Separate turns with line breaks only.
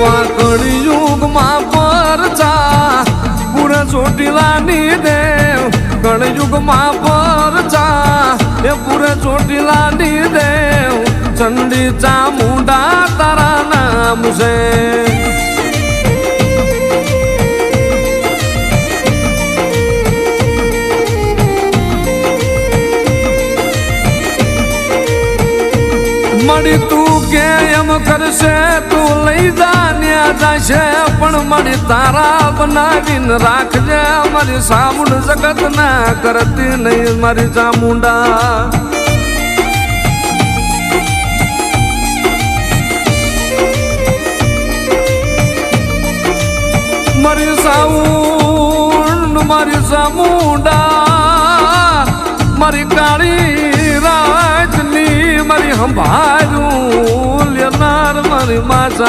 એવા કળિયુગમાં પરચા પૂરે ચોટીલાની દેવ કળિયુગમાં પરચા એ પૂરે ચોટીલાની દેવ ચંડી ચામુંડા તારા નામ છે મળી તું કે એમ કરશે તું લઈ જાન્યા જશે પણ મળી તારા બનાવીને રાખજે મારી સામુંડ જગત ના કરતી નહીં મારી ચામુંડા મારી સાઉન્ડ મારી ચામુંડા મારી કાળી રાજની મારી સંભાળું લેનાર મારી માતા